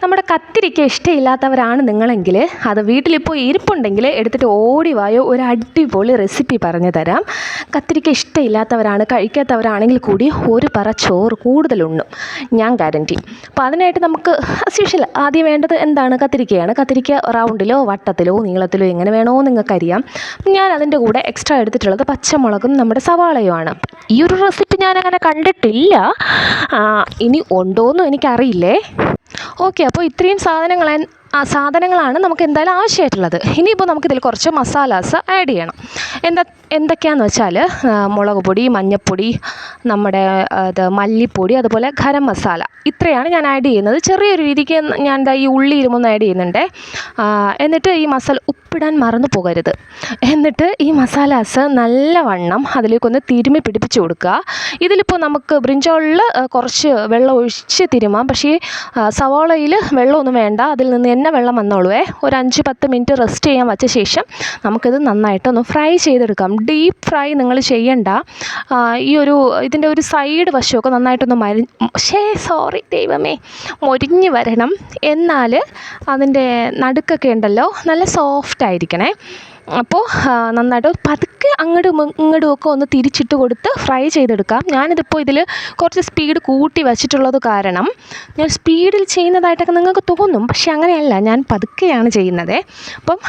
നമ്മുടെ കത്തിരിക്ക ഇഷ്ടമില്ലാത്തവരാണ് നിങ്ങളെങ്കിൽ അത് വീട്ടിലിപ്പോൾ ഇരിപ്പുണ്ടെങ്കിൽ എടുത്തിട്ട് ഓടി വായോ, ഒരു അടിപൊളി റെസിപ്പി പറഞ്ഞു തരാം. കത്തിരിക്ക ഇഷ്ടമില്ലാത്തവരാണ്, കഴിക്കാത്തവരാണെങ്കിൽ കൂടി ഒരു പറ ചോറ് കൂടുതലുണ്ണും, ഞാൻ ഗ്യാരൻറ്റി. അപ്പോൾ അതിനായിട്ട് നമുക്ക് സ്പെഷ്യൽ ആദ്യം വേണ്ടത് എന്താണ്? കത്തിരിക്കയാണ്. കത്തിരിക്ക റൗണ്ടിലോ വട്ടത്തിലോ നീളത്തിലോ എങ്ങനെ വേണോ നിങ്ങൾക്കറിയാം. ഞാൻ അതിൻ്റെ കൂടെ എക്സ്ട്രാ എടുത്തിട്ടുള്ളത് പച്ചമുളകും നമ്മുടെ സവാളയുമാണ്. ഈ ഒരു റെസിപ്പി ഞാനങ്ങനെ കണ്ടിട്ടില്ല, ഇനി ഉണ്ടോയെന്നും എനിക്കറിയില്ലേ. ഓക്കെ, അപ്പോൾ ഇത്രയും സാധനങ്ങളാണ് നമുക്ക് എന്തായാലും ആവശ്യമായിട്ടുള്ളത്. ഇനിയിപ്പോൾ നമുക്കിതിൽ കുറച്ച് മസാലാസ് ആഡ് ചെയ്യണം. എന്തൊക്കെയാണെന്ന് വെച്ചാൽ മുളക് പൊടി, മഞ്ഞൾപ്പൊടി, നമ്മുടെ മല്ലിപ്പൊടി, അതുപോലെ ഗരം മസാല, ഇത്രയാണ് ഞാൻ ആഡ് ചെയ്യുന്നത്. ചെറിയൊരു രീതിക്ക് ഞാൻ ഈ ഉള്ളി ഇരുമൊന്ന് ആഡ് ചെയ്യുന്നുണ്ട്. എന്നിട്ട് ഈ മസാല ഉപ്പിടാൻ മറന്നു പോകരുത്. എന്നിട്ട് ഈ മസാലാസ് നല്ലവണ്ണം അതിലേക്കൊന്ന് തിരുമ്മി പിടിപ്പിച്ച് കൊടുക്കുക. ഇതിലിപ്പോൾ നമുക്ക് ബ്രിഞ്ചോളിൽ കുറച്ച് വെള്ളം ഒഴിച്ച് തിരുമാം, പക്ഷേ സവാളയിൽ വെള്ളമൊന്നും വേണ്ട, അതിൽ നിന്ന് തന്നെ വെള്ളം വന്നോളുവേ. ഒരു 5-10 മിനിറ്റ് റെസ്റ്റ് ചെയ്യാൻ വച്ച ശേഷം നമുക്കിത് നന്നായിട്ടൊന്ന് ഫ്രൈ ചെയ്തെടുക്കാം. ഡീപ്പ് ഫ്രൈ നിങ്ങൾ ചെയ്യണ്ട. ഇതിൻ്റെ ഒരു സൈഡ് വശമൊക്കെ നന്നായിട്ടൊന്ന് ദൈവമേ, മൊരിഞ്ഞ് വരണം. എന്നാൽ അതിൻ്റെ നടുക്കൊക്കെ ഉണ്ടല്ലോ നല്ല സോഫ്റ്റ് ആയിരിക്കണേ. അപ്പോൾ നന്നായിട്ട് പതുക്കെ അങ്ങോട്ടും ഇങ്ങോട്ടും ഒക്കെ ഒന്ന് തിരിച്ചിട്ട് കൊടുത്ത് ഫ്രൈ ചെയ്തെടുക്കാം. ഞാനിതിപ്പോൾ ഇതിൽ കുറച്ച് സ്പീഡ് കൂട്ടി വച്ചിട്ടുള്ളത് കാരണം ഞാൻ സ്പീഡിൽ ചെയ്യുന്നതായിട്ടൊക്കെ നിങ്ങൾക്ക് തോന്നും, പക്ഷേ അങ്ങനെയല്ല, ഞാൻ പതുക്കെയാണ് ചെയ്യുന്നത്. അപ്പം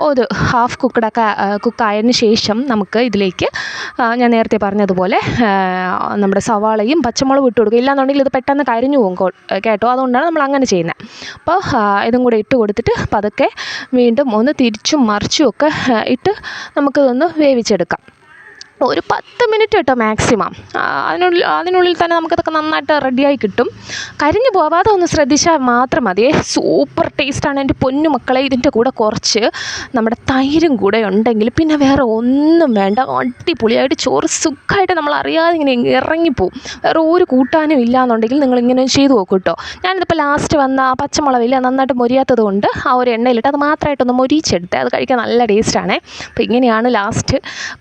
ഒരു ഹാഫ് കുക്കായതിന് ശേഷം നമുക്ക് ഇതിലേക്ക് ഞാൻ നേരത്തെ പറഞ്ഞതുപോലെ നമ്മുടെ സവാളയും പച്ചമുളകും ഇട്ട് കൊടുക്കുക. ഇല്ലാന്നുണ്ടെങ്കിൽ ഇത് പെട്ടെന്ന് കരിഞ്ഞു പോകും കേട്ടോ, അതുകൊണ്ടാണ് നമ്മൾ അങ്ങനെ ചെയ്യുന്നത്. അപ്പോൾ ഇതും കൂടെ ഇട്ട് കൊടുത്തിട്ട് പതുക്കെ വീണ്ടും ഒന്ന് തിരിച്ചും മറിച്ചും ഒക്കെ ഇട്ട് നമുക്കിതൊന്ന് വേവിച്ചെടുക്കാം. ഒരു 10 മിനിറ്റ് കേട്ടോ മാക്സിമം. അതിനുള്ളിൽ തന്നെ നമുക്കതൊക്കെ നന്നായിട്ട് റെഡിയായി കിട്ടും. കരിഞ്ഞു പോവാതെ ഒന്ന് ശ്രദ്ധിച്ചാൽ മാത്രം മതിയേ. സൂപ്പർ ടേസ്റ്റാണ് എൻ്റെ പൊന്നു മക്കളെ. ഇതിൻ്റെ കൂടെ കുറച്ച് നമ്മുടെ തൈരും കൂടെ ഉണ്ടെങ്കിൽ പിന്നെ വേറെ ഒന്നും വേണ്ട. അടിപൊളിയായിട്ട് ചോറ് സുഖമായിട്ട് നമ്മൾ അറിയാതെ ഇങ്ങനെ ഇറങ്ങിപ്പോവും. വേറെ ഒരു കൂട്ടാനും ഇല്ലയെന്നുണ്ടെങ്കിൽ നിങ്ങളിങ്ങനെ ചെയ്ത് നോക്കും കേട്ടോ. ഞാനിതിപ്പോൾ ലാസ്റ്റ് വന്ന പച്ചമുളകില്ല നന്നായിട്ട് മൊരിയാത്തത് കൊണ്ട് ആ ഒരു എണ്ണയിലിട്ട് അത് മാത്രമായിട്ടൊന്ന് മൊരിച്ചെടുത്ത് അത് കഴിക്കാൻ നല്ല ടേസ്റ്റാണ്. അപ്പോൾ ഇങ്ങനെയാണ് ലാസ്റ്റ്.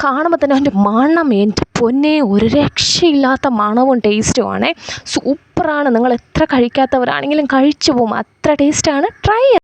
കാണുമ്പോൾ തന്നെ അതിൻ്റെ മണം, എൻ്റെ പൊന്നെ, ഒരു രക്ഷയില്ലാത്ത മണവും ടേസ്റ്റുമാണ്. സൂപ്പറാണ്. നിങ്ങൾ എത്ര കഴിക്കാത്തവരാണെങ്കിലും കഴിച്ചു പോകും, അത്ര ടേസ്റ്റാണ്. ട്രൈ